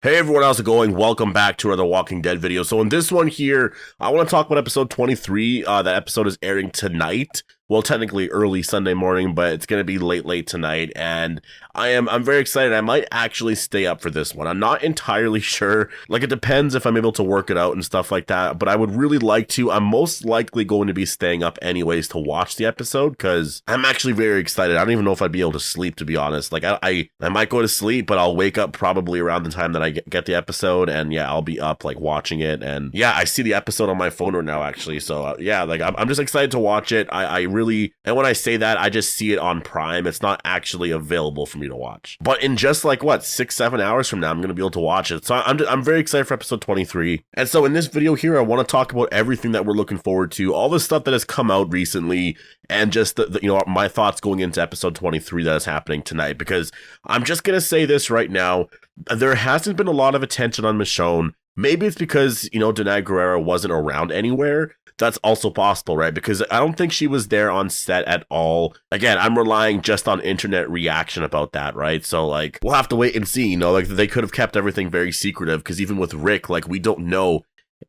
Hey everyone, how's it going? Welcome back to another Walking Dead video. So in this one here, I want to talk about episode 23. That episode is airing tonight. Well, technically early Sunday morning, but it's going to be late tonight. And I'm very excited. I might actually stay up for this one. I'm not entirely sure. Like, it depends if I'm able to work it out and stuff like that. But I would really like to. I'm most likely going to be staying up anyways to watch the episode because I'm actually very excited. I don't even know if I'd be able to sleep, to be honest. Like, I might go to sleep, but I'll wake up probably around the time that I get the episode. And yeah, I'll be up like watching it. And yeah, I see the episode on my phone right now, actually. So yeah, like I'm just excited to watch it. And when I say that, I just see it on Prime. It's not actually available for me to watch. But in just like, what, 6-7 hours from now, I'm going to be able to watch it. So I'm very excited for episode 23. And so in this video here, I want to talk about everything that we're looking forward to, all the stuff that has come out recently, and just my thoughts going into episode 23 that is happening tonight. Because I'm just going to say this right now, there hasn't been a lot of attention on Michonne. Maybe it's because, Danai Gurira wasn't around anywhere. That's also possible, right? Because I don't think she was there on set at all. Again, I'm relying just on internet reaction about that, right? So, like, we'll have to wait and see, like, they could have kept everything very secretive, because even with Rick, like, we don't know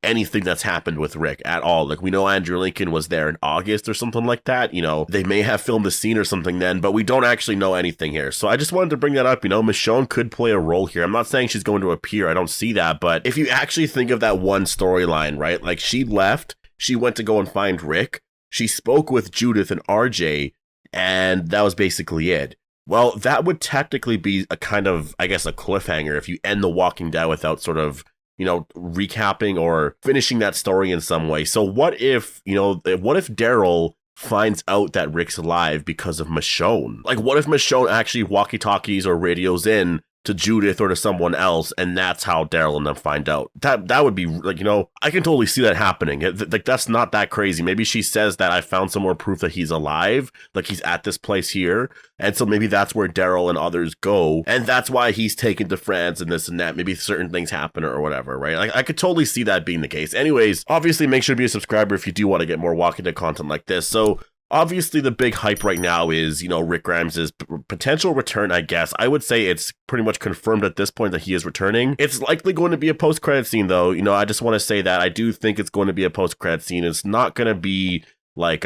anything that's happened with Rick at all. Like, we know Andrew Lincoln was there in August or something like that. They may have filmed a scene or something then, but we don't actually know anything here. So I just wanted to bring that up. Michonne could play a role here. I'm not saying she's going to appear. I don't see that. But if you actually think of that one storyline, right? Like, she left. She went to go and find Rick. She spoke with Judith and RJ, and that was basically it. Well, that would technically be a kind of, I guess, a cliffhanger if you end The Walking Dead without sort of, recapping or finishing that story in some way. So what if Daryl finds out that Rick's alive because of Michonne? Like, what if Michonne actually walkie-talkies or radios in to Judith or to someone else, and that's how Daryl and them find out? That would be, like, I can totally see that happening. Like, that's not that crazy. Maybe she says that I found some more proof that he's alive, like he's at this place here, and so maybe that's where Daryl and others go, and that's why he's taken to France and this and that. Maybe certain things happen or whatever, right? Like, I could totally see that being the case. Anyways, obviously, make sure to be a subscriber if you do want to get more Walking Dead content like this. So obviously, the big hype right now is, Rick Grimes' potential return, I guess. I would say it's pretty much confirmed at this point that he is returning. It's likely going to be a post-credit scene, though. I just want to say that I do think it's going to be a post-credit scene. It's not going to be like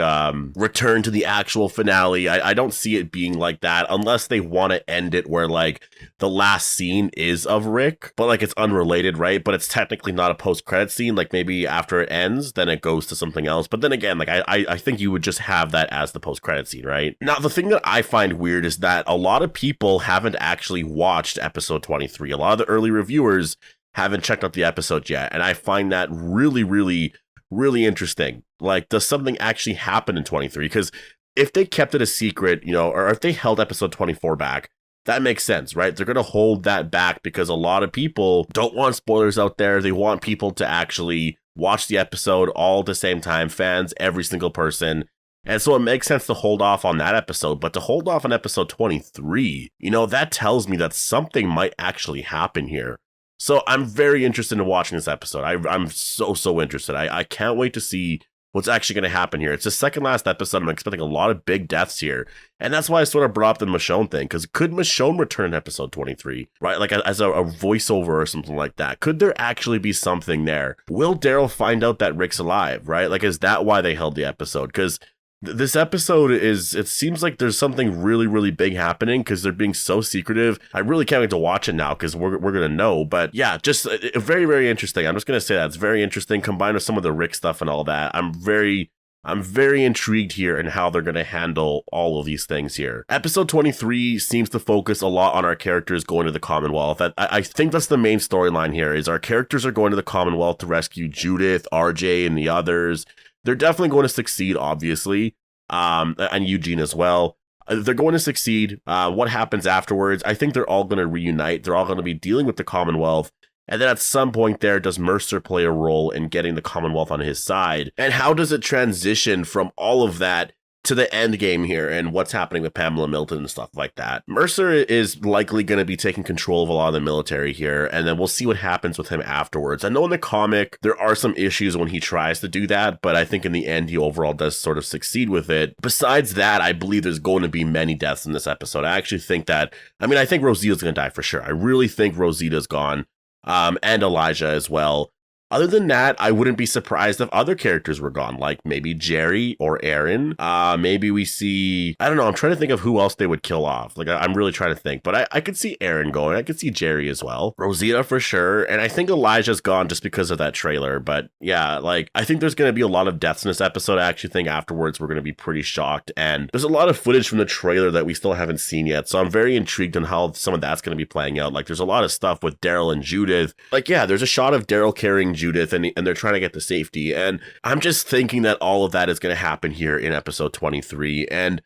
return to the actual finale. I don't see it being like that unless they want to end it where, like, the last scene is of Rick, but like it's unrelated, right? But it's technically not a post-credit scene. Like, maybe after it ends, then it goes to something else. But then again, like, I think you would just have that as the post-credit scene, right? Now, the thing that I find weird is that a lot of people haven't actually watched episode 23. A lot of the early reviewers haven't checked out the episode yet, and I find that really interesting. Like, does something actually happen in 23? Because if they kept it a secret, or if they held episode 24 back, that makes sense, right? They're going to hold that back because a lot of people don't want spoilers out there. They want people to actually watch the episode all at the same time, fans, every single person. And so it makes sense to hold off on that episode, but to hold off on episode 23, that tells me that something might actually happen here. So I'm very interested in watching this episode. I'm so interested. I can't wait to see what's actually going to happen here. It's the second last episode. I'm expecting a lot of big deaths here. And that's why I sort of brought up the Michonne thing, because could Michonne return in episode 23, right? Like as a voiceover or something like that. Could there actually be something there? Will Daryl find out that Rick's alive, right? Like, is that why they held the episode? Because this episode it seems like there's something really big happening because they're being so secretive. I really can't wait to watch it now because we're going to know. But yeah, just very interesting. I'm just going to say that it's very interesting combined with some of the Rick stuff and all that. I'm very intrigued here in how they're going to handle all of these things here. Episode 23 seems to focus a lot on our characters going to the Commonwealth. I think that's the main storyline here, is our characters are going to the Commonwealth to rescue Judith, RJ, and the others. They're definitely going to succeed, obviously, and Eugene as well. They're going to succeed. What happens afterwards? I think they're all going to reunite. They're all going to be dealing with the Commonwealth. And then at some point there, does Mercer play a role in getting the Commonwealth on his side? And how does it transition from all of that to the end game here and what's happening with Pamela Milton and stuff like that? Mercer is likely going to be taking control of a lot of the military here, and then we'll see what happens with him afterwards. I know in the comic there are some issues when he tries to do that, but I think in the end he overall does sort of succeed with it. Besides that, I believe there's going to be many deaths in this episode. I actually think that, I think Rosita's going to die for sure. I really think Rosita's gone. and Elijah as well. Other than that, I wouldn't be surprised if other characters were gone, like maybe Jerry or Aaron. Maybe we see, I don't know, I'm trying to think of who else they would kill off. Like, I'm really trying to think, but I could see Aaron going. I could see Jerry as well. Rosita for sure. And I think Elijah's gone just because of that trailer. But yeah, like, I think there's going to be a lot of deaths in this episode. I actually think afterwards we're going to be pretty shocked. And there's a lot of footage from the trailer that we still haven't seen yet. So I'm very intrigued on how some of that's going to be playing out. Like, there's a lot of stuff with Daryl and Judith. Like, yeah, there's a shot of Daryl carrying Judith and they're trying to get to safety. And I'm just thinking that all of that is going to happen here in episode 23. And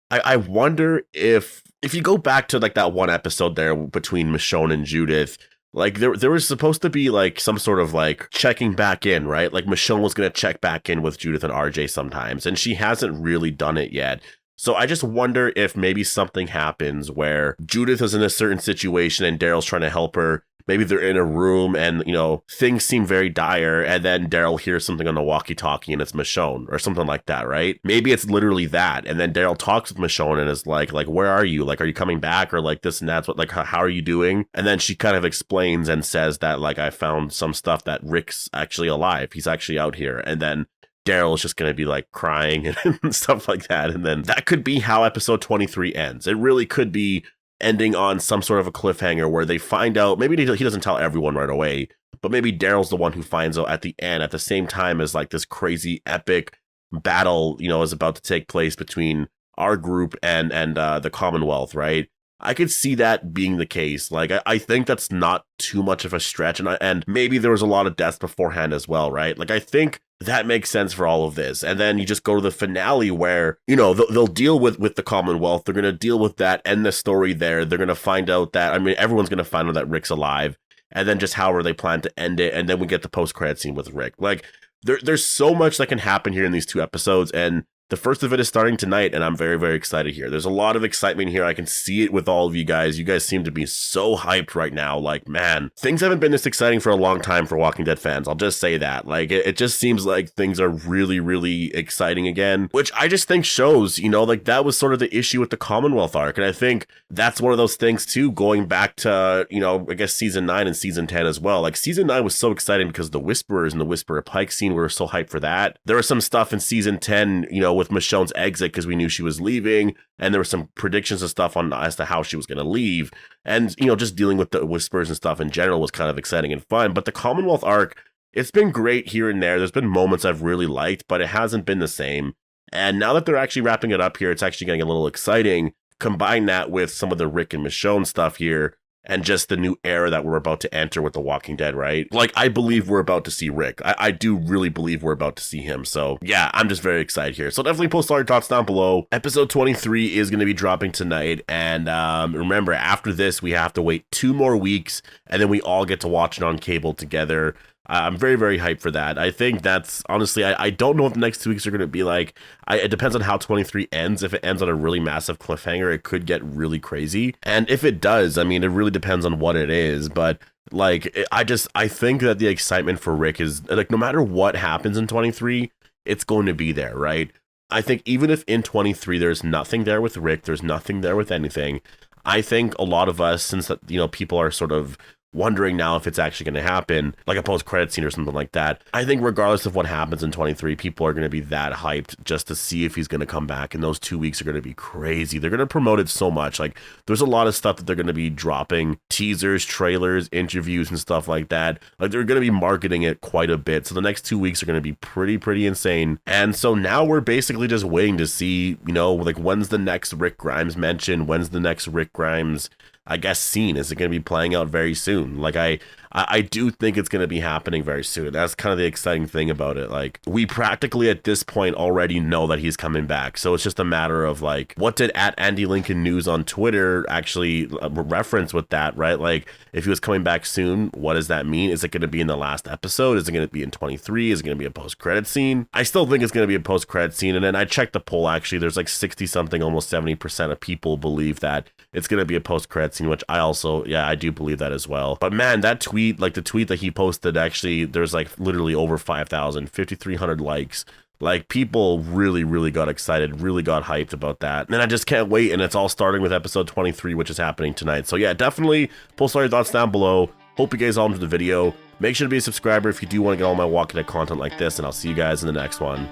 I wonder if you go back to like that one episode there between Michonne and Judith, like there was supposed to be like some sort of like checking back in, right? Like Michonne was going to check back in with Judith and RJ sometimes, and she hasn't really done it yet. So I just wonder if maybe something happens where Judith is in a certain situation and Daryl's trying to help her. Maybe they're in a room and, you know, things seem very dire, and then Daryl hears something on the walkie-talkie and it's Michonne or something like that, right? Maybe it's literally that. And then Daryl talks with Michonne and is like, where are you? Like, are you coming back? Or like this and that's what, like, how are you doing? And then she kind of explains and says that, like, I found some stuff that Rick's actually alive. He's actually out here. And then Daryl is just going to be like crying and stuff like that. And then that could be how episode 23 ends. It really could be ending on some sort of a cliffhanger where they find out, maybe he doesn't tell everyone right away, but maybe Daryl's the one who finds out at the end, at the same time as like this crazy epic battle, you know, is about to take place between our group and the Commonwealth, right? I could see that being the case. Like, I think that's not too much of a stretch. And maybe there was a lot of deaths beforehand as well, right? Like, I think that makes sense for all of this. And then you just go to the finale where, you know, they'll deal with the Commonwealth. They're going to deal with that, end the story there. They're going to find out that, I mean, everyone's going to find out that Rick's alive. And then just however they plan to end it. And then we get the post-credit scene with Rick. Like, there's so much that can happen here in these two episodes. And the first of it is starting tonight, and I'm very, very excited here. There's a lot of excitement here. I can see it with all of you guys. You guys seem to be so hyped right now. Like, man, things haven't been this exciting for a long time for Walking Dead fans. I'll just say that. Like, it just seems like things are really, really exciting again, which I just think shows, you know, like that was sort of the issue with the Commonwealth arc. And I think that's one of those things too, going back to, you know, I guess season 9 and season 10 as well. Like season 9 was so exciting because the Whisperers and the Whisperer Pike scene, we were so hyped for that. There was some stuff in season 10, you know, with Michonne's exit because we knew she was leaving, and there were some predictions and stuff on as to how she was going to leave, and you know, just dealing with the Whispers and stuff in general was kind of exciting and fun. But the Commonwealth arc, it's been great here and there. There's been moments I've really liked, but it hasn't been the same. And now that they're actually wrapping it up here, it's actually getting a little exciting. Combine that with some of the Rick and Michonne stuff here, and just the new era that we're about to enter with The Walking Dead, right? Like, I believe we're about to see Rick. I do really believe we're about to see him. So, yeah, I'm just very excited here. So definitely post all your thoughts down below. Episode 23 is going to be dropping tonight. And remember, after this, we have to wait 2 more weeks, and then we all get to watch it on cable together. I'm very, very hyped for that. I think that's, honestly, I don't know what the next 2 weeks are going to be like. It depends on how 23 ends. If it ends on a really massive cliffhanger, it could get really crazy. And if it does, I mean, it really depends on what it is. But, like, I think that the excitement for Rick is, like, no matter what happens in 23, it's going to be there, right? I think even if in 23 there's nothing there with Rick, there's nothing there with anything, I think a lot of us, since, you know, people are sort of wondering now if it's actually going to happen, like a post-credit scene or something like that. I think regardless of what happens in 23, people are going to be that hyped just to see if he's going to come back, and those 2 weeks are going to be crazy. They're going to promote it so much. Like, there's a lot of stuff that they're going to be dropping, teasers, trailers, interviews, and stuff like that. Like, they're going to be marketing it quite a bit. So the next 2 weeks are going to be pretty insane. And so now we're basically just waiting to see, you know, like, when's the next Rick Grimes mention? When's the next Rick Grimes, I guess, scene? Is it going to be playing out very soon? Like, I do think it's going to be happening very soon. That's kind of the exciting thing about it. Like, we practically at this point already know that he's coming back. So it's just a matter of, like, what did @AndyLincoln News on Twitter actually reference with that, right? Like, if he was coming back soon, what does that mean? Is it going to be in the last episode? Is it going to be in 23? Is it going to be a post-credit scene? I still think it's going to be a post-credit scene. And then I checked the poll, actually. There's like 60-something, almost 70% of people believe that it's going to be a post-credit scene, which I also, yeah, I do believe that as well. But man, that tweet, like the tweet that he posted, actually, there's like literally over 5,300 likes. Like, people really got excited, really got hyped about that. And I just can't wait. And it's all starting with episode 23, which is happening tonight. So yeah, definitely post all your thoughts down below. Hope you guys all enjoyed the video. Make sure to be a subscriber if you do want to get all my Walking Dead content like this, and I'll see you guys in the next one.